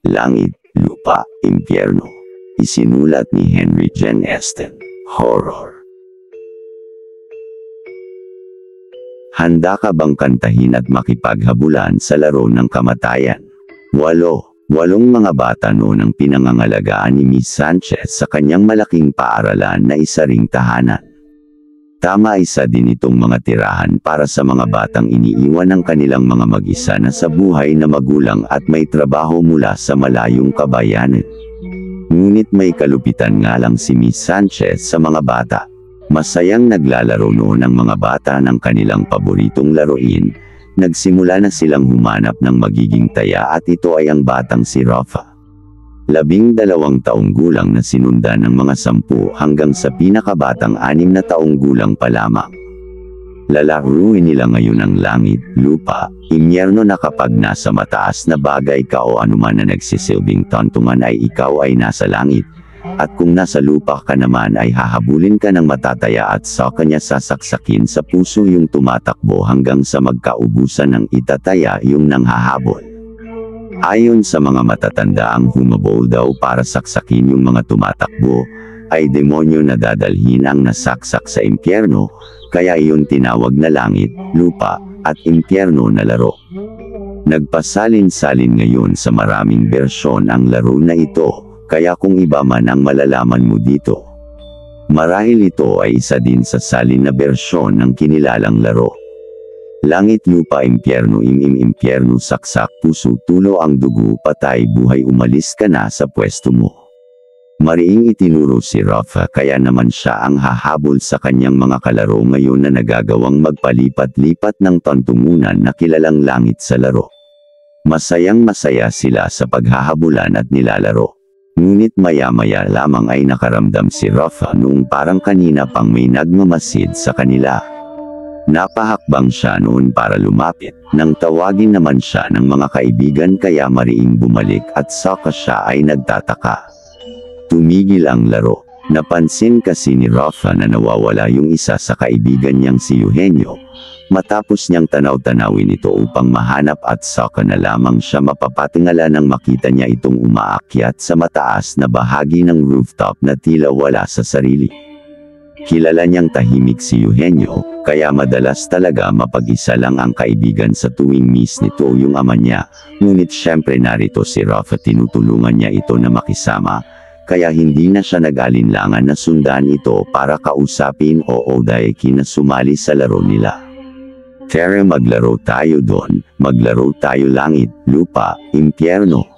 Langit, Lupa, Impyerno. Isinulat ni Henry Jen Esten. Horror. Handa ka bang kantahin at makipaghabulan sa laro ng kamatayan? Walong mga bata noon ang pinangangalagaan ni Miss Sanchez sa kanyang malaking paaralan na isa ring tahanan. Tama, isa din itong mga tirahan para sa mga batang iniiwan ng kanilang mga mag-isa na sa buhay na magulang at may trabaho mula sa malayong kabayanan. Ngunit may kalupitan nga lang si Miss Sanchez sa mga bata. Masayang naglalaro noon ang mga bata ng kanilang paboritong laruin. Nagsimula na silang humanap ng magiging taya at ito ay ang batang si Rafa. 12 taong gulang na sinundan ng mga 10 hanggang sa pinakabatang 6 na taong gulang pa lamang. Lalaruin nila ngayon ang langit, lupa, impyerno na kapag nasa mataas na bagay ka o anuman na nagsisilbing tantungan ay ikaw ay nasa langit, at kung nasa lupa ka naman ay hahabulin ka ng matataya at sa kanya sasaksakin sa puso yung tumatakbo hanggang sa magkaubusan ng itataya yung nanghahabol. Ayon sa mga matatanda, ang humabol daw para saksakin yung mga tumatakbo ay demonyo na dadalhin ang nasaksak sa impyerno, kaya iyon tinawag na langit, lupa, at impyerno na laro. Nagpasalin-salin ngayon sa maraming bersyon ang laro na ito, kaya kung iba man ang malalaman mo dito. Marahil ito ay isa din sa salin na bersyon ng kinilalang laro. Langit, lupa, impyerno, impyerno, saksak, puso, tulo ang dugo, patay, buhay, umalis ka na sa pwesto mo. Mariing itinuro si Rafa, kaya naman siya ang hahabol sa kanyang mga kalaro ngayon na nagagawang magpalipat-lipat ng tantungunan na kilalang langit sa laro. Masayang masaya sila sa paghahabulan at nilalaro. Ngunit maya-maya lamang ay nakaramdam si Rafa noong parang kanina pang may nagmamasid sa kanila. Napahakbang siya noon para lumapit, nang tawagin naman siya ng mga kaibigan kaya mariing bumalik at saka siya ay nagtataka. Tumigil ang laro. Napansin kasi ni Rafa na nawawala yung isa sa kaibigan niyang si Eugenio. Matapos niyang tanaw-tanawin ito upang mahanap at saka na lamang siya mapapatingala nang makita niya itong umaakyat sa mataas na bahagi ng rooftop na tila wala sa sarili. Kilala niyang tahimik si Eugenio, kaya madalas talaga mapag-isa lang ang kaibigan sa tuwing miss nito yung ama niya, ngunit syempre narito si Rafa, tinutulungan niya ito na makisama, kaya hindi na siya nag-alinlangan na sundan ito para kausapin o dahil na sumali sa laro nila. Tara, maglaro tayo doon, maglaro tayo langit, lupa, impyerno.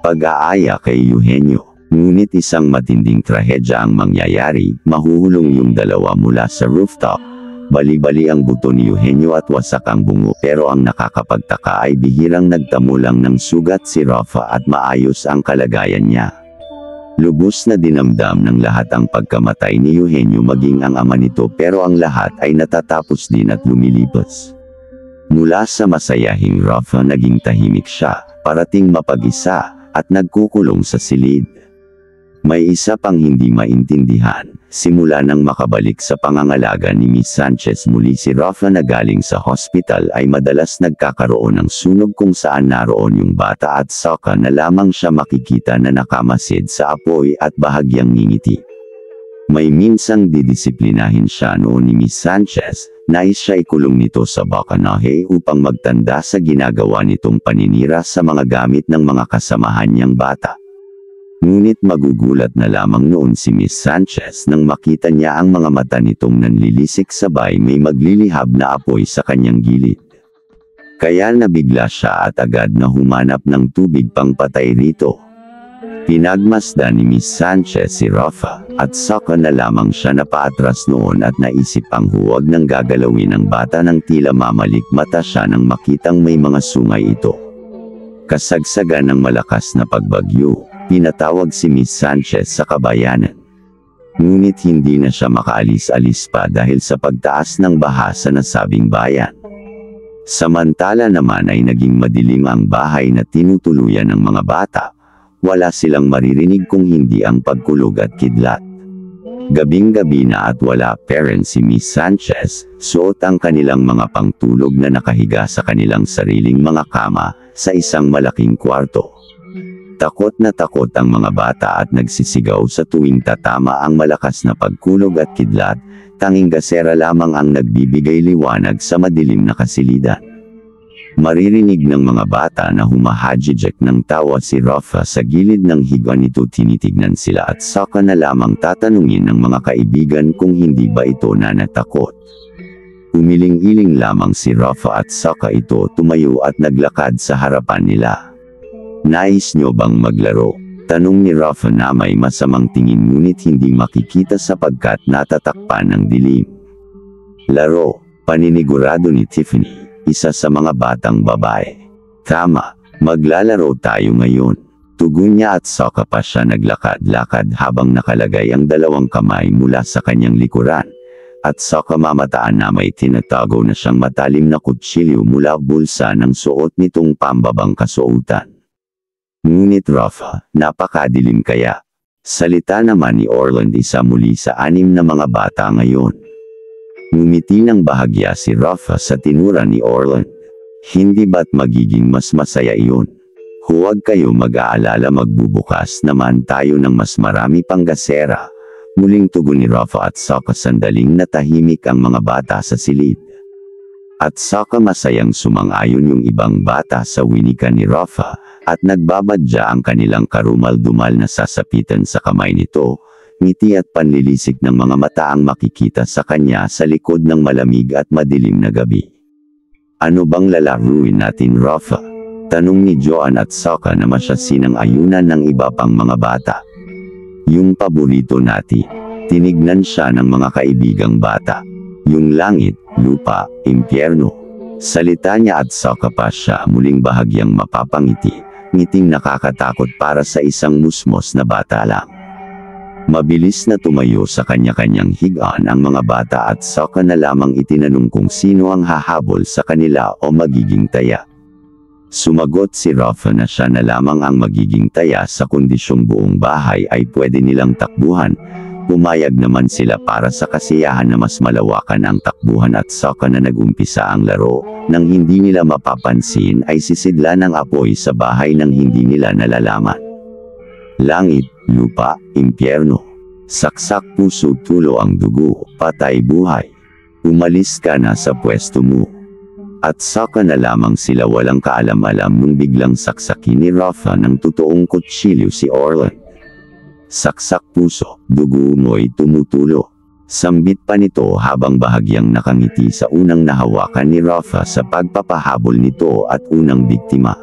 Pag-aaya kay Eugenio. Ngunit isang matinding trahedya ang mangyayari, mahuhulong yung dalawa mula sa rooftop. Bali-bali ang buto ni Eugenio at wasak ang bungo, pero ang nakakapagtaka ay bihirang nagtamo lang ng sugat si Rafa at maayos ang kalagayan niya. Lubos na dinamdam ng lahat ang pagkamatay ni Eugenio maging ang ama nito, pero ang lahat ay natatapos din at lumilipas. Mula sa masayahing Rafa naging tahimik siya, parating mapag-isa, at nagkukulong sa silid. May isa pang hindi maintindihan, simula nang makabalik sa pangangalaga ni Miss Sanchez muli si Rafa na galing sa hospital ay madalas nagkakaroon ng sunog kung saan naroon yung bata at saka na lamang siya makikita na nakamasid sa apoy at bahagyang ngingiti. May minsang didisiplinahin siya noon ni Miss Sanchez, nais siya ikulong nito sa bakanahe upang magtanda sa ginagawa nitong paninira sa mga gamit ng mga kasamahan niyang bata. Ngunit magugulat na lamang noon si Miss Sanchez nang makita niya ang mga mata nitong nanlilisik sabay may maglilihab na apoy sa kanyang gilid. Kaya nabigla siya at agad na humanap ng tubig pang patay rito. Pinagmasdan ni Miss Sanchez si Rafa, at saka na lamang siya napaatras noon at naisip ang huwag nang gagalawin ng bata nang tila mamalikmata siya nang makitang may mga sungay ito. Kasagsagan ng malakas na pagbagyo, pinatawag si Miss Sanchez sa kabayanan. Ngunit hindi na siya makaalis-alis pa dahil sa pagtaas ng baha sa nasabing bayan. Samantala naman ay naging madilim ang bahay na tinutuluyan ng mga bata. Wala silang maririnig kung hindi ang pagkulog at kidlat. Gabing-gabi na at wala parent si Miss Sanchez, suot ang kanilang mga pangtulog na nakahiga sa kanilang sariling mga kama, sa isang malaking kwarto. Takot na takot ang mga bata at nagsisigaw sa tuwing tatama ang malakas na pagkulog at kidlat, tanging gasera lamang ang nagbibigay liwanag sa madilim na kasilida. Maririnig ng mga bata na humahajijek ng tawa si Rafa sa gilid ng higa nito, tinitignan sila at saka na lamang tatanungin ng mga kaibigan kung hindi ba ito nanatakot. Umiling-iling lamang si Rafa at saka ito tumayo at naglakad sa harapan nila. "Nais nyo bang maglaro?" tanong ni Rafa na may masamang tingin ngunit hindi makikita sapagkat natatakpan ng dilim. "Laro," paninigurado ni Tiffany, isa sa mga batang babae. "Tama, maglalaro tayo ngayon." Tugon niya at saka pa siya naglakad-lakad habang nakalagay ang dalawang kamay mula sa kanyang likuran. At saka mamataan na may tinatago na siyang matalim na kutsilyo mula bulsa ng suot nitong pambabang kasuotan. Ngunit Rafa, napakadilim kaya. Salita naman ni Orland, isa muli sa 6 na mga bata ngayon. Ngumiti ng bahagya si Rafa sa tinura ni Orland. "Hindi ba't magiging mas masaya iyon? Huwag kayo mag-aalala, magbubukas naman tayo ng mas marami pang gasera." Muling tugon ni Rafa at saka sandaling natahimik ang mga bata sa silid. At saka masayang sumang-ayon yung ibang bata sa winikan ni Rafa, at nagbabadya ang kanilang karumal-dumal na sasapitan sa kamay nito, ngiti at panlilisik ng mga mata ang makikita sa kanya sa likod ng malamig at madilim na gabi. "Ano bang lalaruin natin, Rafa?" tanong ni Joan at saka na masyasinang ayunan ng iba pang mga bata. "Yung paborito natin." Tinignan siya ng mga kaibigang bata. "Yung langit, lupa, impyerno." Salita niya at saka pa siya muling bahagyang mapapangiti, ngiting nakakatakot para sa isang musmos na bata lang. Mabilis na tumayo sa kanya-kanyang higaan ang mga bata at saka na lamang itinanong kung sino ang hahabol sa kanila o magiging taya. Sumagot si Rafa na siya na lamang ang magiging taya sa kondisyong buong bahay ay pwede nilang takbuhan. Pumayag naman sila para sa kasiyahan na mas malawakan ang takbuhan at saka na nagumpisa ang laro. Nang hindi nila mapapansin ay sisidla ng apoy sa bahay nang hindi nila nalalaman. Langit, lupa, impyerno. Saksak puso, tulo ang dugo, patay buhay. Umalis ka na sa pwesto mo. At saka na lamang sila walang kaalam-alam nung biglang saksakin ni Rafa ng totoong kutsilyo si Orland. Saksak puso, dugo mo'y tumutulo. Sambit pa nito habang bahagyang nakangiti sa unang nahawakan ni Rafa sa pagpapahabol nito at unang biktima.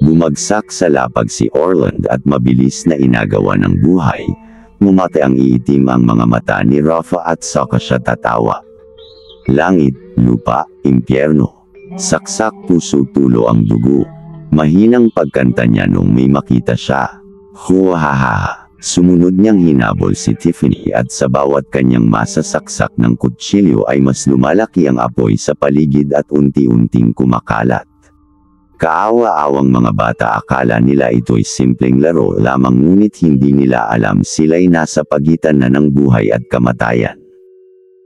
Bumagsak sa lapag si Orland at mabilis na inagawa ng buhay. Mumate ang iitim ang mga mata ni Rafa at saka siya tatawa. Langit, lupa, impyerno. Saksak puso, tulo ang dugo. Mahinang pagkanta niya nung may makita siya. Huahaha. Sumunod niyang hinabol si Tiffany at sa bawat kanyang masasaksak ng kutsilyo ay mas lumalaki ang apoy sa paligid at unti-unting kumakalat. Kaawa-awang mga bata, akala nila ito'y simpleng laro lamang ngunit hindi nila alam sila'y nasa pagitan na ng buhay at kamatayan.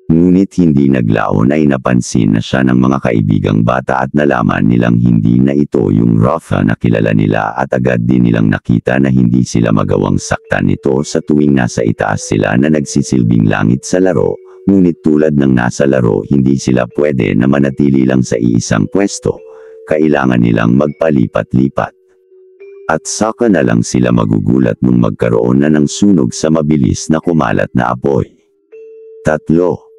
Ngunit hindi naglaon ay napansin na siya ng mga kaibigang bata at nalaman nilang hindi na ito yung Rafa na kilala nila at agad din nilang nakita na hindi sila magawang saktan nito sa tuwing nasa itaas sila na nagsisilbing langit sa laro, ngunit tulad ng nasa laro hindi sila pwede na manatili lang sa iisang pwesto, kailangan nilang magpalipat-lipat. At saka na lang sila magugulat nung magkaroon na ng sunog sa mabilis na kumalat na apoy.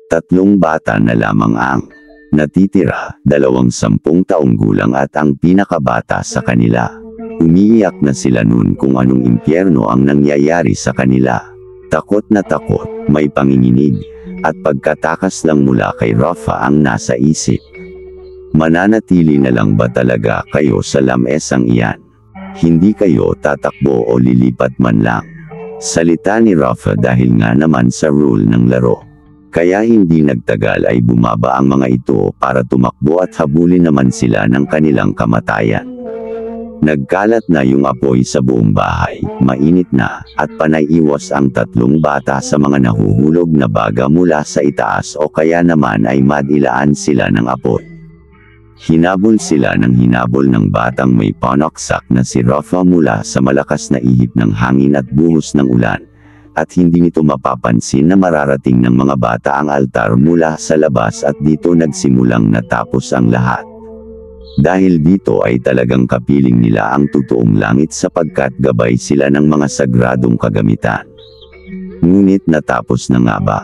Tatlong bata na lamang ang natitira, 20 taong gulang at ang pinakabata sa kanila. Umiiyak na sila noon kung anong impyerno ang nangyayari sa kanila. Takot na takot, may panginginig, at pagkatakas lang mula kay Rafa ang nasa isip. Mananatili na lang ba talaga kayo sa lamesang iyan? Hindi kayo tatakbo o lilipat man lang. Salita ni Rafa dahil nga naman sa rule ng laro. Kaya hindi nagtagal ay bumaba ang mga ito para tumakbo at habulin naman sila ng kanilang kamatayan. Nagkalat na yung apoy sa buong bahay, mainit na, at panay-iwas ang 3 bata sa mga nahuhulog na baga mula sa itaas o kaya naman ay madilaan sila ng apoy. Hinabol sila ng hinabol ng batang may panaksak na si Rafa mula sa malakas na ihip ng hangin at buhos ng ulan, at hindi nito mapapansin na mararating ng mga bata ang altar mula sa labas at dito nagsimulang natapos ang lahat. Dahil dito ay talagang kapiling nila ang totoong langit sapagkat gabay sila ng mga sagradong kagamitan. Ngunit natapos na nga ba?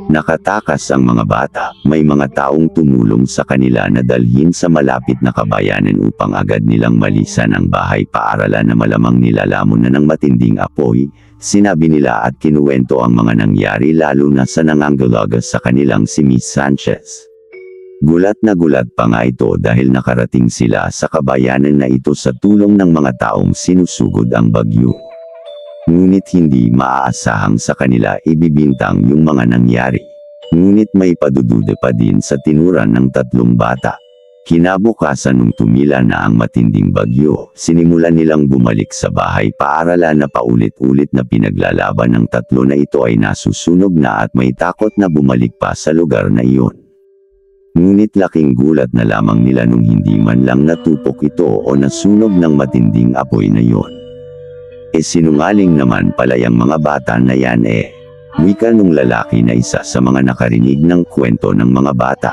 Nakatakas ang mga bata, may mga taong tumulong sa kanila na dalhin sa malapit na kabayanan upang agad nilang malisan ang bahay paaralan na malamang nilalamon na ng matinding apoy. Sinabi nila at kinuwento ang mga nangyari lalo na sa nangangalaga sa kanilang si Miss Sanchez. Gulat na gulat pa nga ito dahil nakarating sila sa kabayanan na ito sa tulong ng mga taong sinusugod ang bagyo. Ngunit hindi maaasahang sa kanila ibibintang yung mga nangyari. Ngunit may padududa pa din sa tinuran ng tatlong bata. Kinabukasan nung tumila na ang matinding bagyo, sinimulan nilang bumalik sa bahay paaralan na paulit-ulit na pinaglalaban ng tatlo na ito ay nasusunog na at may takot na bumalik pa sa lugar na iyon. Ngunit laking gulat na lamang nila nung hindi man lang natupok ito o nasunog ng matinding apoy na iyon. Sinungaling naman pala yung mga bata na yan wika nung lalaki na isa sa mga nakarinig ng kwento ng mga bata.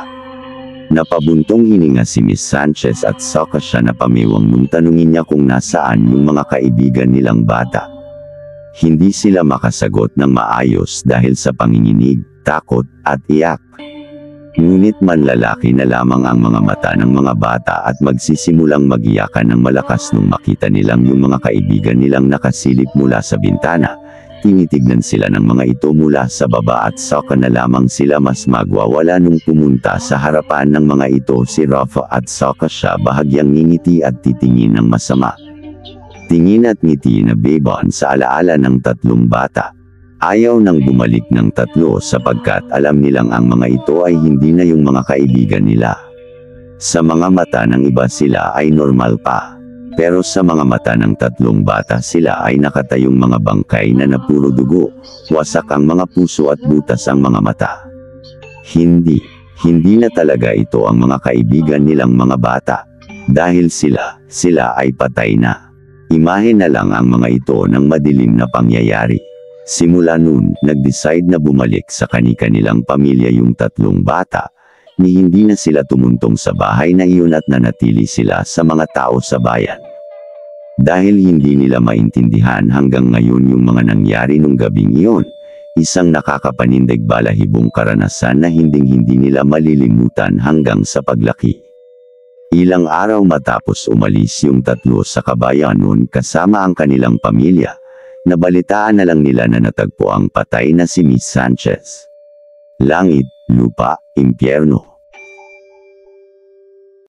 Napabuntong hininga si Miss Sanchez at saka siya napamiwang nung tanungin niya kung nasaan yung mga kaibigan nilang bata. Hindi sila makasagot ng maayos dahil sa panginginig, takot, at iyak. Ngunit manlalaki na lamang ang mga mata ng mga bata at magsisimulang magiyakan ng malakas nung makita nilang yung mga kaibigan nilang nakasilip mula sa bintana. Tinitignan sila ng mga ito mula sa baba at saka na lamang sila mas magwawala nung pumunta sa harapan ng mga ito si Rafa at saka siya bahagyang ngingiti at titingin ng masama. Tingin at ngiti na bebon sa alaala ng tatlong bata. Ayaw nang bumalik ng tatlo sapagkat alam nilang ang mga ito ay hindi na yung mga kaibigan nila. Sa mga mata ng iba sila ay normal pa. Pero sa mga mata ng tatlong bata sila ay nakatayong mga bangkay na napuro dugo, wasak ang mga puso at butas ang mga mata. Hindi na talaga ito ang mga kaibigan nilang mga bata. Dahil sila ay patay na. Imahe na lang ang mga ito ng madilim na pangyayari. Simula noon, nag-decide na bumalik sa kani-kanilang pamilya yung tatlong bata, ni hindi na sila tumuntong sa bahay na iyon at nanatili sila sa mga tao sa bayan. Dahil hindi nila maintindihan hanggang ngayon yung mga nangyari nung gabing iyon, isang nakakapanindig balahibong karanasan na hinding-hindi nila malilimutan hanggang sa paglaki. Ilang araw matapos umalis yung tatlo sa kabayan noon kasama ang kanilang pamilya, nabalitaan na lang nila na natagpo ang patay na si Miss Sanchez. Langit, lupa, impyerno.